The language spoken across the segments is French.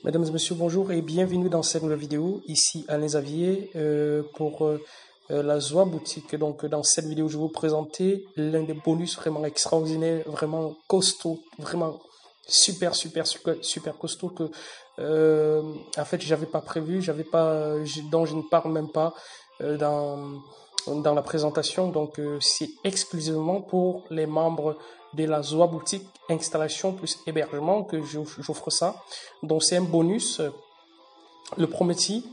Mesdames et messieurs, bonjour et bienvenue dans cette nouvelle vidéo. Ici Alain Xavier pour la Zoa boutique. Donc dans cette vidéo, je vais vous présenter l'un des bonus vraiment extraordinaires, vraiment costaud, vraiment super costaud que en fait j'avais pas prévu, dont je ne parle même pas dans la présentation. Donc c'est exclusivement pour les membres de la Zoa boutique installation plus hébergement que j'offre ça. Donc c'est un bonus, le Promethi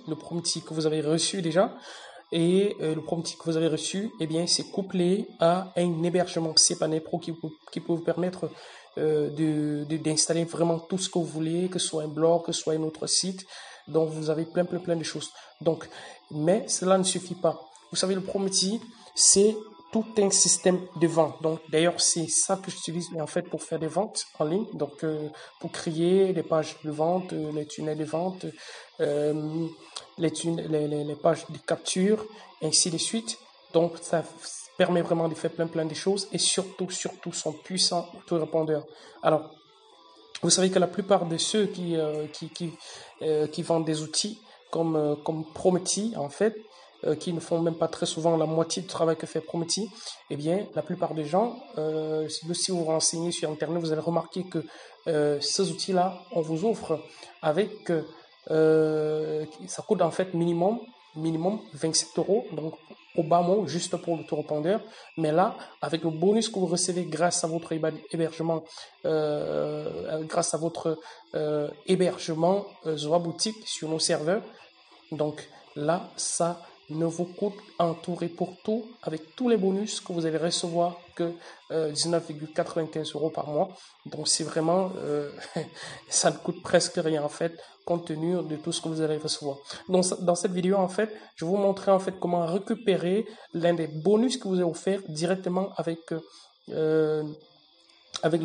que vous avez reçu déjà. Et le Promethi que vous avez reçu, eh bien, c'est couplé à un hébergement cPanel Pro qui peut vous permettre d'installer vraiment tout ce que vous voulez, que ce soit un blog, que ce soit un autre site. Donc, vous avez plein de choses. Donc, mais cela ne suffit pas. Vous savez, le Promethi, c'est tout un système de vente. Donc, d'ailleurs, c'est ça que j'utilise en fait pour faire des ventes en ligne. Donc, pour créer des pages de vente, les tunnels de vente, les pages de capture, ainsi de suite. Donc, ça permet vraiment de faire plein de choses et surtout, son puissant autorépondeur. Alors, vous savez que la plupart de ceux qui vendent des outils comme Promethi, en fait, qui ne font même pas très souvent la moitié du travail que fait Promethi, eh bien, la plupart des gens, si vous vous renseignez sur Internet, vous allez remarquer que ces outils-là, on vous offre avec, ça coûte en fait minimum 27 €, donc au bas mot, juste pour l'autorépondeur. Mais là, avec le bonus que vous recevez grâce à votre hébergement, Zoa Boutique sur nos serveurs, donc là, ça ne vous coûte en tout et pour tout, avec tous les bonus que vous allez recevoir, que 19,95 € par mois. Donc c'est vraiment, ça ne coûte presque rien en fait, compte tenu de tout ce que vous allez recevoir. Donc dans cette vidéo en fait, je vais vous montrer en fait comment récupérer l'un des bonus que vous avez offert directement avec le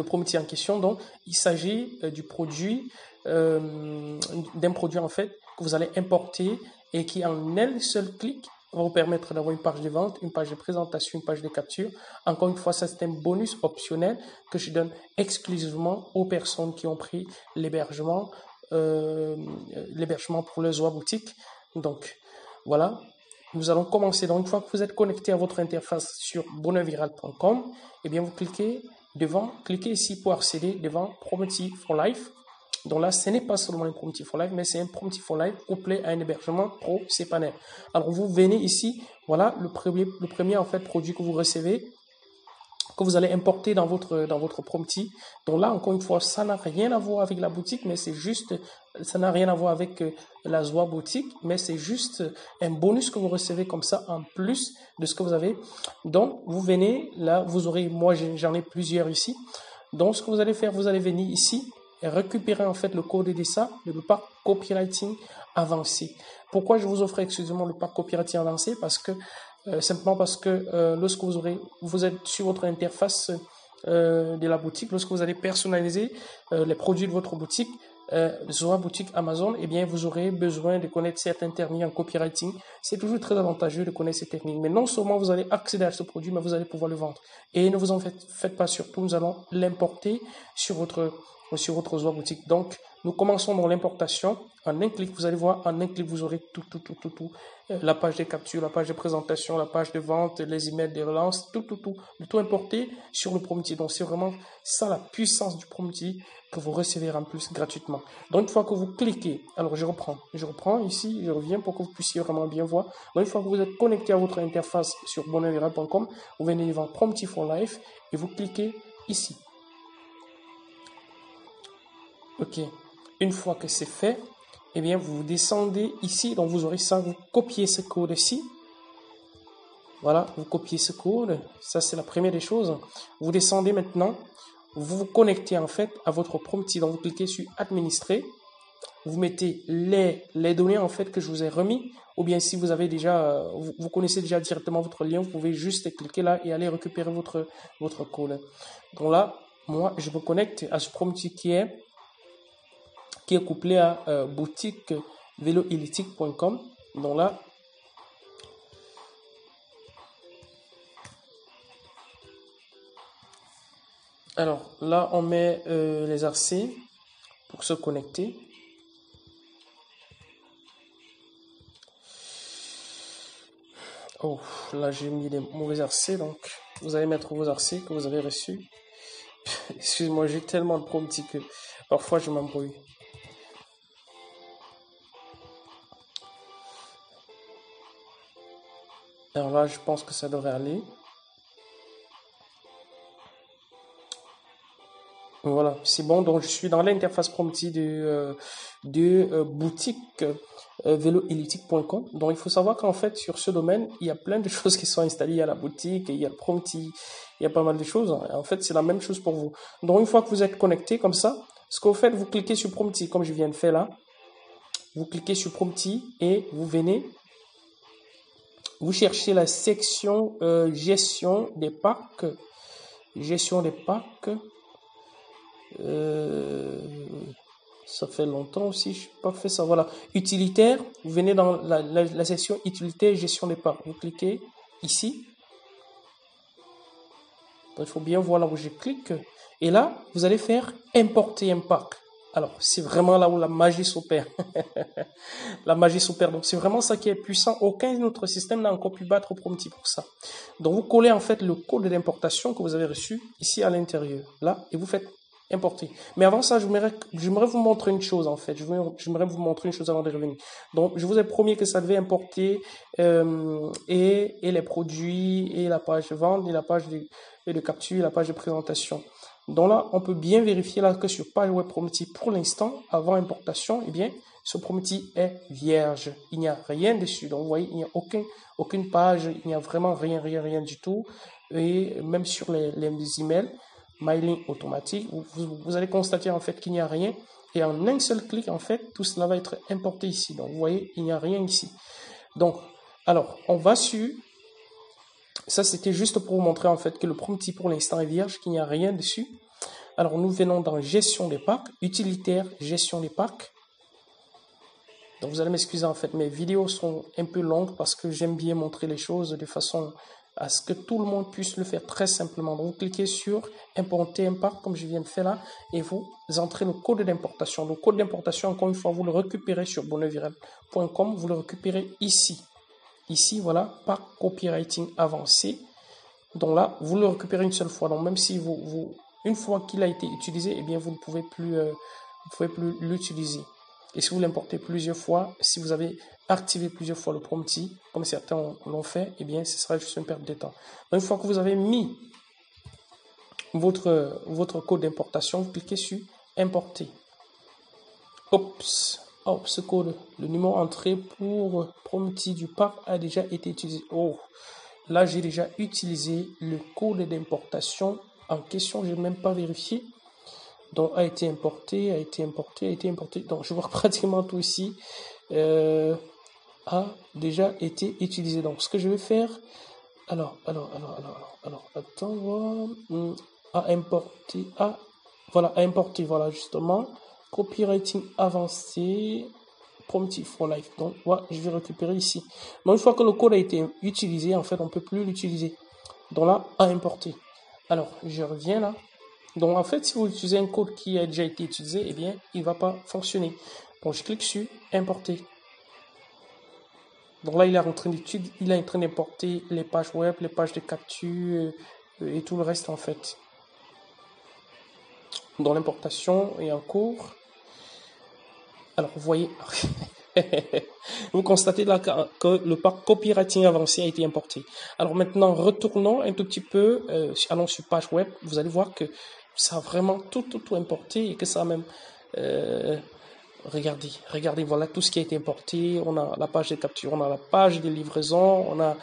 Promethi en question. Donc il s'agit d'un produit en fait que vous allez importer et qui en un seul clic va vous permettre d'avoir une page de vente, une page de présentation, une page de capture. Encore une fois, ça c'est un bonus optionnel que je donne exclusivement aux personnes qui ont pris l'hébergement pour le Zoa boutique. Donc voilà, nous allons commencer. Donc une fois que vous êtes connecté à votre interface sur bonheurviral.com, eh bien vous cliquez ici pour accéder devant Promethi for Life. Donc là, ce n'est pas seulement un Promethi for Life, mais c'est un Promethi for Life couplé à un hébergement pro cPanel. Alors vous venez ici, voilà le premier en fait produit que vous recevez, que vous allez importer dans votre Promethi. Donc là, encore une fois, ça n'a rien à voir avec la boutique, mais c'est juste, ça n'a rien à voir avec la Zoa boutique, mais c'est juste un bonus que vous recevez comme ça en plus de ce que vous avez. Donc vous venez là, vous aurez, moi j'en ai plusieurs ici. Donc ce que vous allez faire, vous allez venir ici et récupérer en fait le code de ça, le pack copywriting avancé. Pourquoi je vous offre exclusivement le pack copywriting avancé? Simplement parce que lorsque vous êtes sur votre interface de la boutique, lorsque vous allez personnaliser les produits de votre boutique, Zoa boutique Amazon, eh bien vous aurez besoin de connaître certaines techniques en copywriting. C'est toujours très avantageux de connaître ces techniques. Mais non seulement vous allez accéder à ce produit, mais vous allez pouvoir le vendre. Et ne vous en faites pas, surtout, nous allons l'importer sur votre Zoa boutique. Donc nous commençons dans l'importation. En un clic, vous allez voir, en un clic, vous aurez tout. La page de capture, la page de présentation, la page de vente, les emails de relance, tout importé sur le Promethi. Donc c'est vraiment ça la puissance du Promethi que vous recevez en plus gratuitement. Donc une fois que vous cliquez, alors je reprends ici, je reviens pour que vous puissiez vraiment bien voir. Donc une fois que vous êtes connecté à votre interface sur bonheurviral.com, vous venez devant Promethi for Life et vous cliquez ici. Ok, une fois que c'est fait, eh bien vous descendez ici, donc vous aurez ça, vous copiez ce code ici. Voilà, vous copiez ce code, ça c'est la première des choses. Vous descendez maintenant, vous vous connectez en fait à votre Promethi, donc vous cliquez sur administrer. Vous mettez les données en fait que je vous ai remis, ou bien si vous avez déjà, vous connaissez déjà directement votre lien, vous pouvez juste cliquer là et aller récupérer votre code. Donc là, moi je me connecte à ce Promethi qui est couplé à boutique veloelytique.com. Donc là, alors là on met les accès pour se connecter. Oh, là j'ai mis des mauvais RC, donc vous allez mettre vos RC que vous avez reçus. Excuse-moi, j'ai tellement de prompts que parfois je m'embrouille. Alors là, je pense que ça devrait aller. Voilà, c'est bon. Donc, je suis dans l'interface Prompti de boutique véloelliptique.com. Donc, il faut savoir qu'en fait, sur ce domaine, il y a plein de choses qui sont installées. Il y a la boutique, il y a le Prompti, il y a pas mal de choses. En fait, c'est la même chose pour vous. Donc, une fois que vous êtes connecté comme ça, ce que vous faites, vous cliquez sur Prompti, comme je viens de faire là. Vous cliquez sur Prompti et vous venez. Vous cherchez la section gestion des packs. Gestion des packs. Ça fait longtemps aussi, je n'ai pas fait ça. Voilà, utilitaire, vous venez dans la section utilitaire, gestion des packs. Vous cliquez ici. Donc, il faut bien voir là où je clique. Et là, vous allez faire importer un pack. Alors, c'est vraiment là où la magie s'opère. La magie s'opère. Donc, c'est vraiment ça qui est puissant. Aucun autre système n'a encore pu battre Prompti pour ça. Donc, vous collez en fait le code d'importation que vous avez reçu ici à l'intérieur. Là, et vous faites importer. Mais avant ça, j'aimerais vous montrer une chose en fait. J'aimerais vous montrer une chose avant de revenir. Donc, je vous ai promis que ça devait importer et les produits et la page de vente et la page de capture et la page de présentation. Donc là, on peut bien vérifier là que sur page web Prompti, pour l'instant, avant importation, eh bien, ce Prompti est vierge. Il n'y a rien dessus. Donc, vous voyez, il n'y a aucune page, il n'y a vraiment rien du tout. Et même sur les emails, mailing automatique, vous allez constater en fait qu'il n'y a rien. Et en un seul clic, en fait, tout cela va être importé ici. Donc, vous voyez, il n'y a rien ici. Donc, alors, on va sur... Ça, c'était juste pour vous montrer en fait que le Prompti pour l'instant est vierge, qu'il n'y a rien dessus. Alors, nous venons dans gestion des packs, utilitaire, gestion des packs. Donc, vous allez m'excuser en fait, mes vidéos sont un peu longues parce que j'aime bien montrer les choses de façon à ce que tout le monde puisse le faire très simplement. Donc, vous cliquez sur importer un pack comme je viens de faire là et vous entrez le code d'importation. Le code d'importation, encore une fois, vous le récupérez sur bonheurviral.com, vous le récupérez ici. Ici, voilà, pack copywriting avancé. Donc là, vous le récupérez une seule fois. Donc, même si une fois qu'il a été utilisé, eh bien, vous ne pouvez plus l'utiliser. Et si vous l'importez plusieurs fois, si vous avez activé plusieurs fois le Prompti, comme certains l'ont fait, eh bien, ce sera juste une perte de temps. Donc, une fois que vous avez mis votre code d'importation, vous cliquez sur importer. Ce code, le numéro entré pour Prompti du pack a déjà été utilisé. Oh, là, j'ai déjà utilisé le code d'importation en question. Je n'ai même pas vérifié. Donc, a été importé. Donc, je vois pratiquement tout ici a déjà été utilisé. Donc, ce que je vais faire, attends, voilà, justement, copywriting avancé, Prompti for life. Donc, voilà, je vais récupérer ici. Donc, une fois que le code a été utilisé, en fait, on ne peut plus l'utiliser. Donc là, à importer. Alors, je reviens là. Donc, en fait, si vous utilisez un code qui a déjà été utilisé, eh bien, il ne va pas fonctionner. Donc, je clique sur importer. Donc là, il est en train d'importer les pages web, les pages de capture et tout le reste, en fait. Donc, l'importation est en cours. Alors, vous voyez, vous constatez là que le pack copywriting avancé a été importé. Alors maintenant, retournons un tout petit peu, allons sur page web. Vous allez voir que ça a vraiment tout importé et que ça a même... Regardez, voilà tout ce qui a été importé. On a la page de capture, on a la page de livraison, on a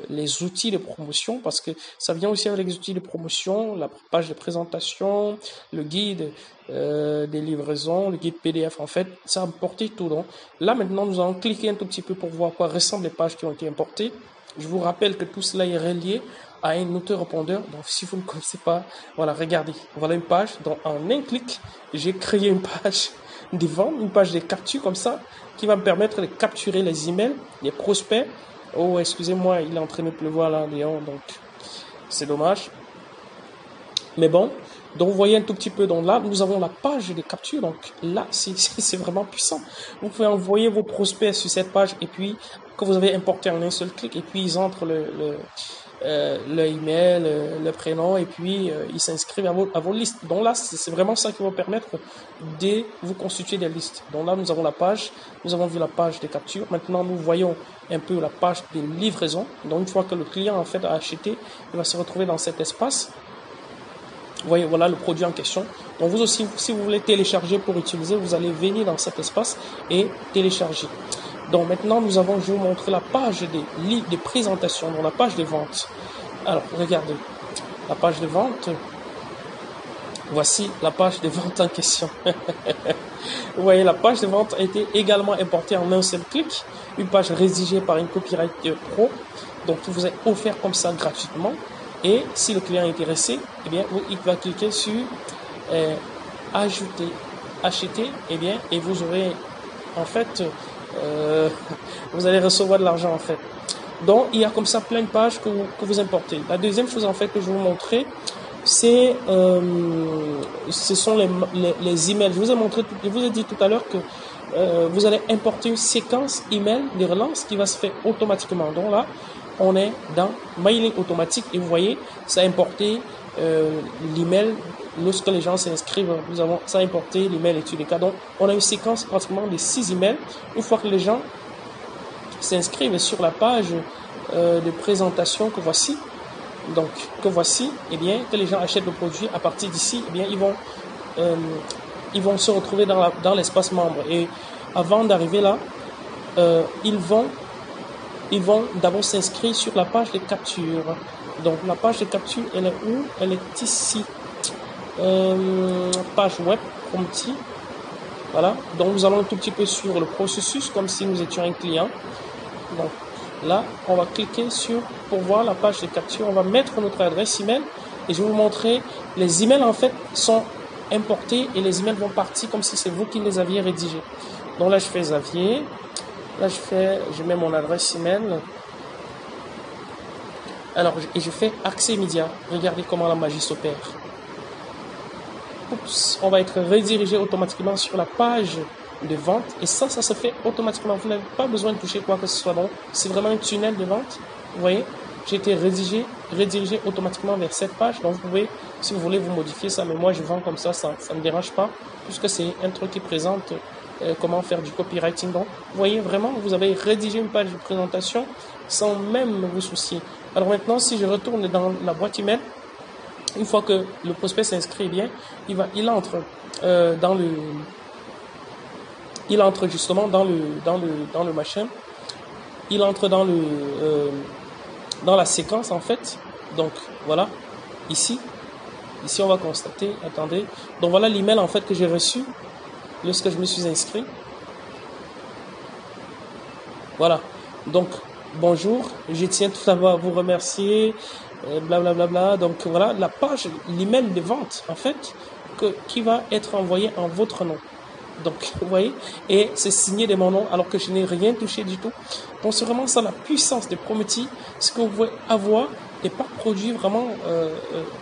les outils de promotion, parce que ça vient aussi avec les outils de promotion, la page de présentation, le guide des livraisons, le guide PDF. En fait, ça a importé tout. Donc là, maintenant, nous allons cliquer un tout petit peu pour voir à quoi ressemblent les pages qui ont été importées. Je vous rappelle que tout cela est relié à un autorépondeur. Donc, si vous ne connaissez pas, voilà, regardez. Voilà une page. Donc, en un clic, j'ai créé une page de vente, une page de capture comme ça, qui va me permettre de capturer les emails, les prospects. Oh, excusez-moi, il est en train de pleuvoir là, Léon. Donc, c'est dommage. Mais bon, Donc, vous voyez un tout petit peu. Donc là, nous avons la page des captures. Donc là, c'est vraiment puissant. Vous pouvez envoyer vos prospects sur cette page et puis que vous avez importé en un seul clic. Et puis, ils entrent le email, le prénom et puis ils s'inscrivent à vos listes. Donc là, c'est vraiment ça qui va permettre de vous constituer des listes. Donc là, nous avons la page. Nous avons vu la page des captures. Maintenant, nous voyons un peu la page de livraison. Donc, une fois que le client en fait a acheté, il va se retrouver dans cet espace. Vous voyez, voilà le produit en question. Donc vous aussi, si vous voulez télécharger pour utiliser, vous allez venir dans cet espace et télécharger. Donc maintenant, je vais vous montrer la page des présentations, donc la page de vente. Alors, regardez, la page de vente. Voici la page de vente en question. Vous voyez, la page de vente a été également importée en un seul clic. Une page rédigée par une copyright pro. Donc, qui vous est offert comme ça gratuitement. Et si le client est intéressé, eh bien, il va cliquer sur ajouter, acheter, eh bien, et vous aurez, en fait, vous allez recevoir de l'argent, en fait. Donc, il y a comme ça plein de pages que vous importez. La deuxième chose, en fait, que je vais vous montrer, ce sont les emails. Je vous ai dit tout à l'heure que vous allez importer une séquence email de relance qui va se faire automatiquement. Donc là, on est dans mailing automatique et vous voyez, ça a importé l'email. Lorsque les gens s'inscrivent, ça a importé l'email et tous les cas. Donc, on a une séquence pratiquement de 6 emails. Une fois que les gens s'inscrivent sur la page de présentation que voici, eh bien, que les gens achètent le produit à partir d'ici, eh bien, ils vont se retrouver dans l'espace membre. Et avant d'arriver là, ils vont d'abord s'inscrire sur la page de capture. Donc la page de capture, elle est où? Elle est ici. Page web, Prompti. Voilà. Donc nous allons un tout petit peu sur le processus comme si nous étions un client. Donc là, on va cliquer pour voir la page de capture. On va mettre notre adresse email et je vais vous montrer. Les emails en fait sont importés et les emails vont partir comme si c'est vous qui les aviez rédigés. Donc là, je fais Xavier. Là, je mets mon adresse email. Alors, et je fais accès immédiat. Regardez comment la magie s'opère. Oups, on va être redirigé automatiquement sur la page de vente. Et ça se fait automatiquement. Vous n'avez pas besoin de toucher quoi que ce soit. Donc, c'est vraiment un tunnel de vente. Vous voyez, j'ai été redirigé automatiquement vers cette page. Donc, vous pouvez, si vous voulez, vous modifier ça. Mais moi, je vends comme ça ne me dérange pas. Puisque c'est un truc qui présente comment faire du copywriting. Donc, vous voyez vraiment, vous avez rédigé une page de présentation sans même vous soucier. Alors maintenant, si je retourne dans la boîte email, une fois que le prospect s'inscrit bien, il entre justement dans le machin. Il entre dans la séquence en fait. Donc voilà, ici on va constater. Attendez. Donc voilà l'email en fait que j'ai reçu lorsque je me suis inscrit. Voilà. Donc bonjour, je tiens tout d'abord à vous remercier. Blablabla. Donc voilà la page, l'email de vente en fait qui va être envoyé en votre nom. Donc vous voyez, et c'est signé de mon nom alors que je n'ai rien touché du tout. Donc c'est vraiment ça la puissance de Prompti, ce que vous pouvez avoir des produits vraiment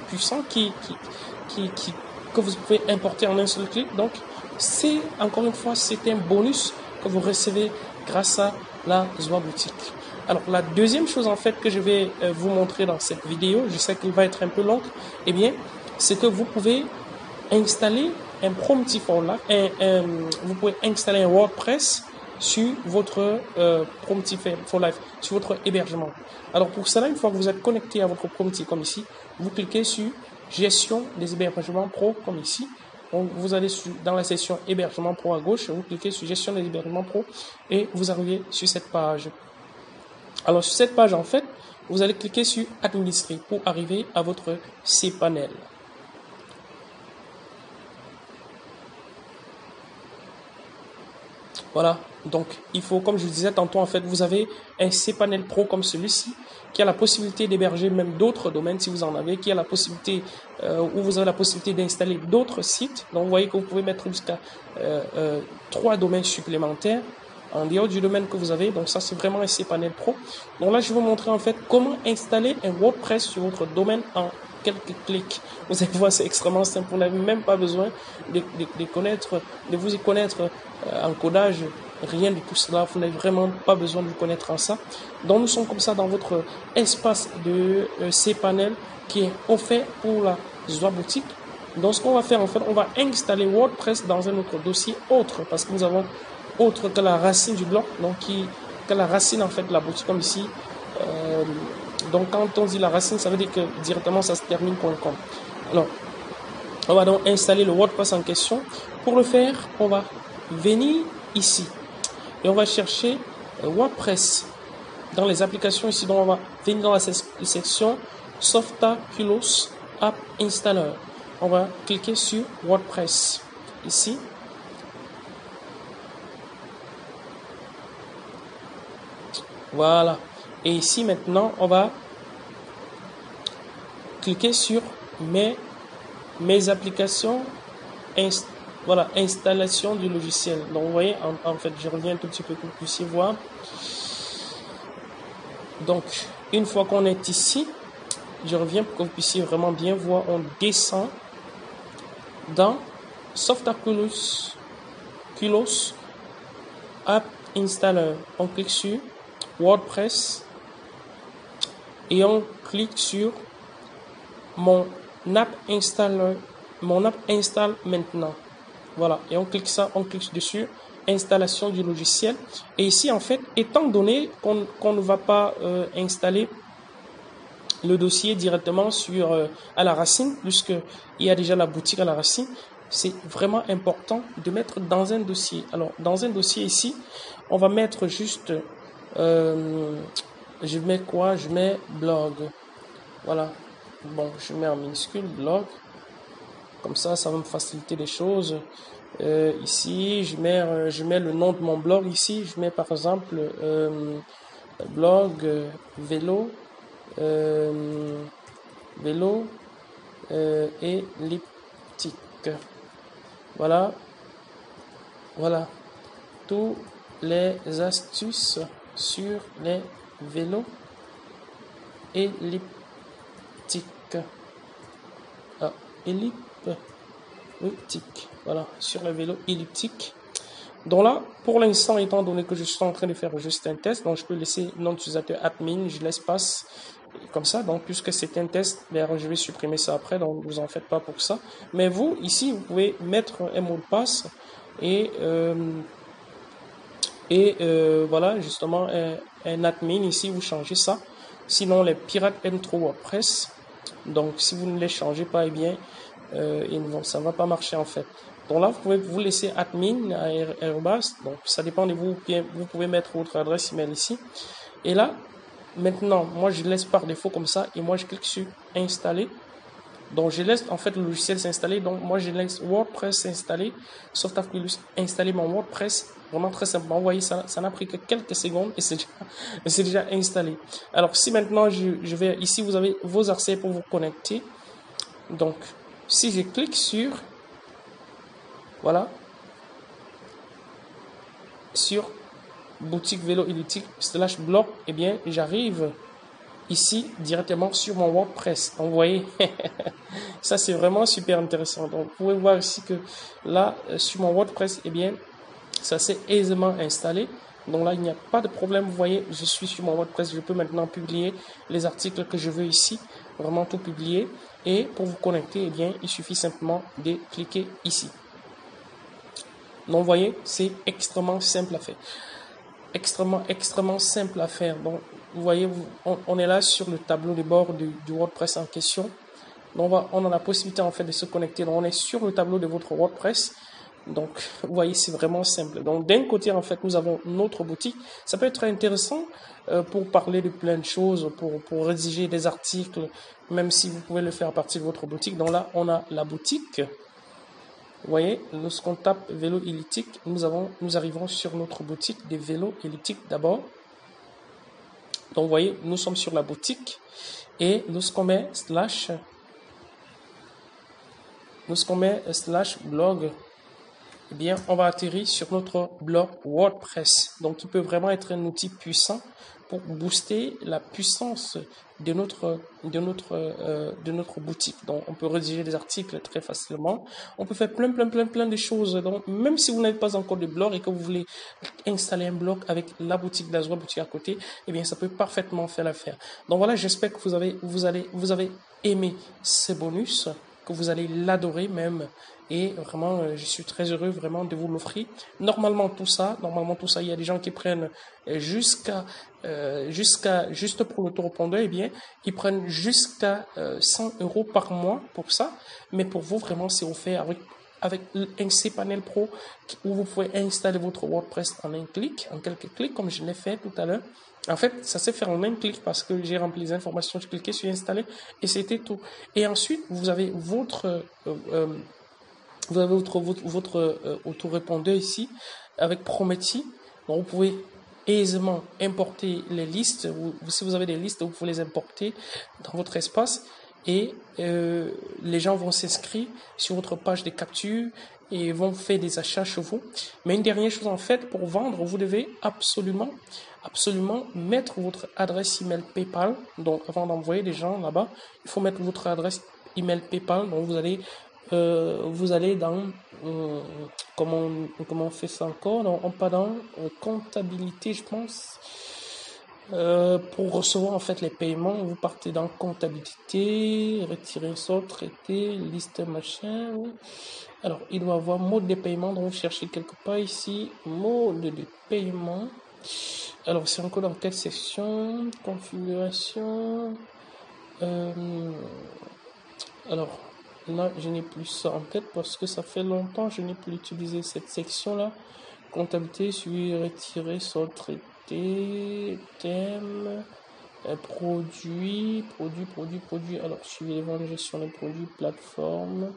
puissants que vous pouvez importer en un seul clic. Donc c'est encore une fois c'est un bonus que vous recevez grâce à la Zoa Boutique. Alors, la deuxième chose, en fait, que je vais vous montrer dans cette vidéo, je sais qu'il va être un peu long, eh bien, c'est que vous pouvez installer un Prompti for Life, vous pouvez installer un WordPress sur votre Prompti for Life, sur votre hébergement. Alors, pour cela, une fois que vous êtes connecté à votre Prompti, comme ici, vous cliquez sur Gestion des hébergements pro, comme ici. Donc, vous allez dans la section hébergement pro à gauche, vous cliquez sur Gestion des hébergements pro et vous arrivez sur cette page. Alors, sur cette page, en fait, vous allez cliquer sur Administrer pour arriver à votre cPanel. Voilà. Donc, il faut, comme je vous disais tantôt, en fait, vous avez un cPanel Pro comme celui-ci qui a la possibilité d'héberger même d'autres domaines si vous en avez, qui a la possibilité, où vous avez la possibilité d'installer d'autres sites. Donc, vous voyez que vous pouvez mettre jusqu'à 3 domaines supplémentaires en dehors du domaine que vous avez. Donc ça, c'est vraiment un cPanel Pro. Donc là, je vais vous montrer en fait comment installer un WordPress sur votre domaine en quelques clics. Vous allez voir, c'est extrêmement simple. Vous n'avez même pas besoin de vous y connaître en codage. Rien de tout cela. Vous n'avez vraiment pas besoin de vous connaître en ça. Donc, nous sommes comme ça dans votre espace de cPanel qui est offert pour la Zoa Boutique. Donc, ce qu'on va faire, en fait, on va installer WordPress dans un autre dossier autre parce que nous avons autre que la racine du blog, donc que la racine, en fait, de la boutique, comme ici. Donc, quand on dit la racine, ça veut dire que directement, ça se termine .com. Alors, on va donc installer le WordPress en question. Pour le faire, on va venir ici et on va chercher WordPress dans les applications ici. Donc, on va venir dans la section Softaculous App Installer. On va cliquer sur WordPress ici. Voilà. Et ici maintenant, on va cliquer sur mes applications. Voilà, installation du logiciel. Donc vous voyez, en fait, je reviens un tout petit peu pour que vous puissiez voir. Donc, une fois qu'on est ici, je reviens pour que vous puissiez vraiment bien voir. On descend dans Softaculous App Installer. On clique sur WordPress et on clique sur mon app installer, mon app installe maintenant. Voilà, et on clique dessus, installation du logiciel. Et ici, en fait, étant donné qu'on ne va pas installer le dossier directement à la racine, puisqu'il y a déjà la boutique à la racine, c'est vraiment important de mettre dans un dossier. Alors, dans un dossier ici, on va mettre juste, je mets quoi? Je mets blog. Voilà. Bon, je mets en minuscule blog. Comme ça va me faciliter les choses. Ici, je mets le nom de mon blog ici. Je mets par exemple blog vélo elliptique. Voilà. Voilà. Tous les astuces sur les vélos elliptiques. Elliptique. Voilà, sur le vélo elliptique. Donc là, pour l'instant, étant donné que je suis en train de faire juste un test, donc je peux laisser nom d'utilisateur admin, je laisse passe comme ça. Donc puisque c'est un test, je vais supprimer ça après, donc vous en faites pas pour ça. Mais vous, ici, vous pouvez mettre un mot de passe et voilà, justement, un admin ici, vous changez ça. Sinon, les pirates aiment trop WordPress. Donc, si vous ne les changez pas, eh bien, ça ne va pas marcher en fait. Donc là, vous pouvez vous laisser admin à Airbus. Donc, ça dépend de vous. Vous pouvez mettre votre adresse email ici. Et là, maintenant, moi, je laisse par défaut comme ça. Et moi, je clique sur installer. Donc, je laisse en fait le logiciel s'installer. Donc, moi, je laisse WordPress s'installer. Softaculous installer mon WordPress. Vraiment très simplement. Vous voyez, ça n'a pris que quelques secondes et c'est déjà installé. Alors, si maintenant, je vais ici, vous avez vos accès pour vous connecter. Donc, si je clique sur, voilà, sur boutique vélo elliptique / blog, eh bien, j'arrive ici directement sur mon WordPress. Donc, vous voyez, ça c'est vraiment super intéressant. Donc, vous pouvez voir ici que là, sur mon WordPress, eh bien, ça s'est aisément installé. Donc là, il n'y a pas de problème. Vous voyez, je suis sur mon WordPress. Je peux maintenant publier les articles que je veux ici. Vraiment tout publier. Et pour vous connecter, eh bien, il suffit simplement de cliquer ici. Donc, vous voyez, c'est extrêmement simple à faire. Extrêmement simple à faire. Donc, vous voyez, on est là sur le tableau de bord du WordPress en question. Donc, on a la possibilité en fait de se connecter. Donc, on est sur le tableau de votre WordPress. Donc, vous voyez, c'est vraiment simple. Donc, d'un côté, en fait, nous avons notre boutique. Ça peut être intéressant pour parler de plein de choses, pour rédiger des articles, même si vous pouvez le faire à partir de votre boutique. Donc là, on a la boutique. Vous voyez, lorsqu'on tape vélo elliptique, nous arrivons sur notre boutique des vélos elliptiques d'abord. Donc, vous voyez, nous sommes sur la boutique. Et lorsqu'on met / blog, eh bien, on va atterrir sur notre blog WordPress. Donc, il peut vraiment être un outil puissant pour booster la puissance de notre boutique. Donc, on peut rédiger des articles très facilement. On peut faire plein de choses. Donc, même si vous n'avez pas encore de blog et que vous voulez installer un blog avec la boutique d'Azure Boutique à côté, eh bien, ça peut parfaitement faire l'affaire. Donc voilà, j'espère que vous avez aimé ces bonus, que vous allez l'adorer même. Et vraiment, je suis très heureux vraiment de vous l'offrir. Normalement, tout ça, il y a des gens qui prennent juste pour l'autorépondeur, eh bien, ils prennent jusqu'à 100 € par mois pour ça. Mais pour vous, vraiment, c'est offert avec un cPanel Pro où vous pouvez installer votre WordPress en un clic, en quelques clics, comme je l'ai fait tout à l'heure. En fait, ça s'est fait en un clic parce que j'ai rempli les informations, je cliquais sur installer et c'était tout. Et ensuite, vous avez votre autorépondeur ici avec Promethi. Donc, vous pouvez aisément importer les listes. Si vous avez des listes, vous pouvez les importer dans votre espace et les gens vont s'inscrire sur votre page de capture et vont faire des achats chez vous. Mais une dernière chose en fait, pour vendre, vous devez absolument mettre votre adresse email PayPal. Donc, avant d'envoyer des gens là-bas, il faut mettre votre adresse email PayPal. Donc, vous allez dans comment on fait ça encore, non, on part dans comptabilité, je pense. Pour recevoir en fait les paiements, vous partez dans comptabilité, retirer, solde, traiter, liste, machin. Alors, il doit y avoir mode de paiement, donc vous cherchez quelque part ici, mode de paiement. Alors, c'est encore dans quelle section? Configuration. Alors, là, je n'ai plus ça en tête parce que ça fait longtemps que je n'ai plus utilisé cette section-là. Comptabilité, suivi, retirer, solde, traité, thème, produit. Alors, suivi les ventes, gestion des produits, plateforme.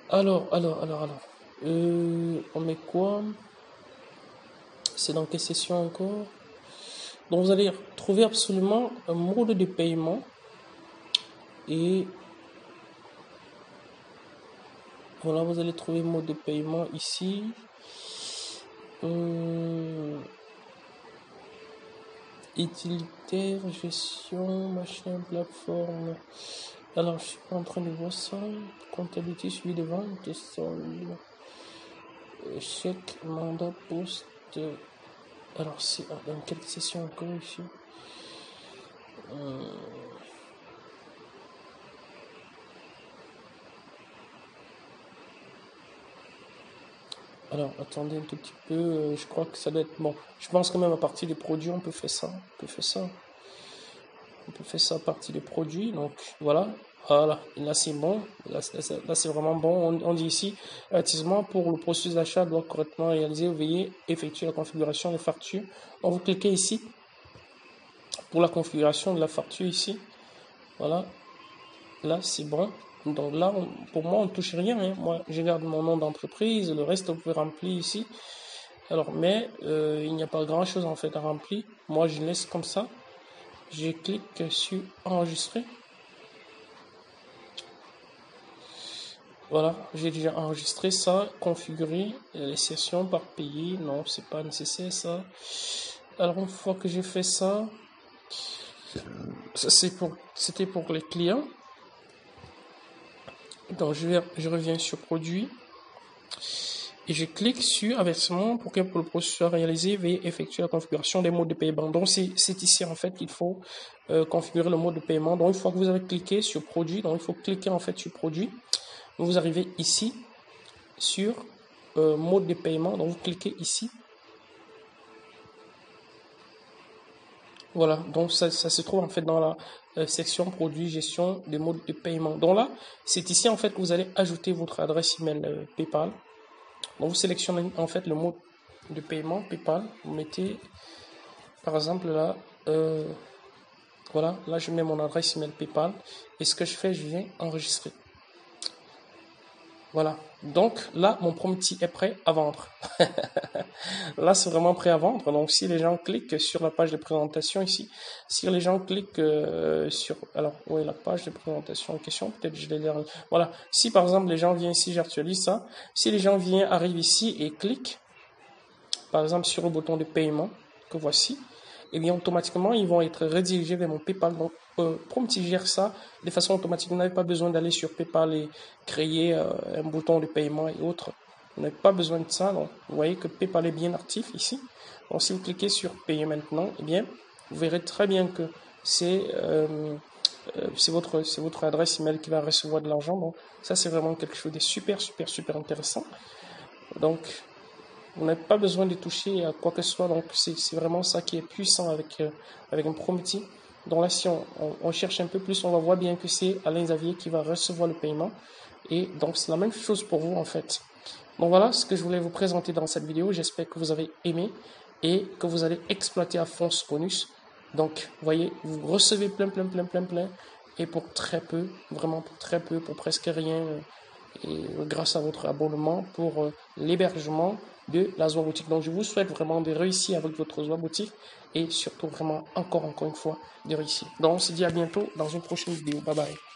Alors. On met quoi? C'est dans quelle session encore? Donc, vous allez trouver absolument un mode de paiement. Et voilà, vous allez trouver mode de paiement ici. Utilitaire, gestion, machin, plateforme. Alors, je suis pas en train de voir ça. Comptabilité, suivi de vente, solde. Chèque, mandat, poste. Alors, c'est dans quelle session encore ici? Alors, attendez un tout petit peu. Je crois que ça doit être bon. Je pense quand même à partir des produits, on peut faire ça. On peut faire ça à partir des produits. Donc, voilà. Voilà. Là, c'est bon. Là, c'est vraiment bon. On dit ici, avertissement pour le processus d'achat doit correctement réaliser. Veuillez effectuer la configuration des factures. Donc, vous cliquez ici pour la configuration de la facture ici. Voilà. Là, c'est bon. Donc là, pour moi, on ne touche rien. Hein. Moi, je garde mon nom d'entreprise. Le reste, vous pouvez remplir ici. Alors, mais il n'y a pas grand-chose en fait à remplir. Moi, je laisse comme ça. Je clique sur enregistrer. Voilà, j'ai déjà enregistré ça. Configurer les sessions par pays. Non, c'est pas nécessaire ça. Alors, une fois que j'ai fait ça, c'était pour les clients. Donc, je reviens sur produit et je clique sur avertissement pour que le processus soit réalisé, veuillez effectuer la configuration des modes de paiement. Donc, c'est ici en fait qu'il faut configurer le mode de paiement. Donc, une fois que vous avez cliqué sur produit, donc il faut cliquer en fait sur produit. Donc, vous arrivez ici sur mode de paiement. Donc, vous cliquez ici. Voilà, donc ça se trouve en fait dans la section produit, gestion des modes de paiement. Donc là, c'est ici en fait que vous allez ajouter votre adresse email PayPal. Donc vous sélectionnez en fait le mode de paiement PayPal. Vous mettez par exemple là, voilà, là je mets mon adresse email PayPal. Et ce que je fais, je viens enregistrer. Voilà, donc là, mon Promethi est prêt à vendre. Là, c'est vraiment prêt à vendre. Donc, si les gens cliquent sur la page de présentation ici, si les gens cliquent sur... Alors, où est la page de présentation en question? Peut-être que je vais lire. Voilà, si par exemple, les gens viennent ici, j'actualise ça. Si les gens arrivent ici et cliquent, par exemple, sur le bouton de paiement, que voici, et bien automatiquement, ils vont être redirigés vers mon PayPal. Donc, Prompti gère ça de façon automatique. Vous n'avez pas besoin d'aller sur PayPal et créer un bouton de paiement et autres. Vous n'avez pas besoin de ça. Donc, vous voyez que PayPal est bien actif ici. Donc, si vous cliquez sur payer maintenant, eh bien, vous verrez très bien que c'est votre adresse email qui va recevoir de l'argent. Donc, ça, c'est vraiment quelque chose de super intéressant. Donc, vous n'avez pas besoin de toucher à quoi que ce soit. Donc, c'est vraiment ça qui est puissant avec un Prompti. Donc là, si on cherche un peu plus, on va voir bien que c'est Alain Xavier qui va recevoir le paiement. Et donc, c'est la même chose pour vous, en fait. Donc voilà ce que je voulais vous présenter dans cette vidéo. J'espère que vous avez aimé et que vous allez exploiter à fond ce bonus. Donc, vous voyez, vous recevez plein. Et pour très peu, vraiment pour très peu, pour presque rien, et grâce à votre abonnement pour l'hébergement de la Zoa Boutique. Donc, je vous souhaite vraiment de réussir avec votre Zoa Boutique et surtout vraiment encore une fois de réussir. Donc, on se dit à bientôt dans une prochaine vidéo. Bye bye.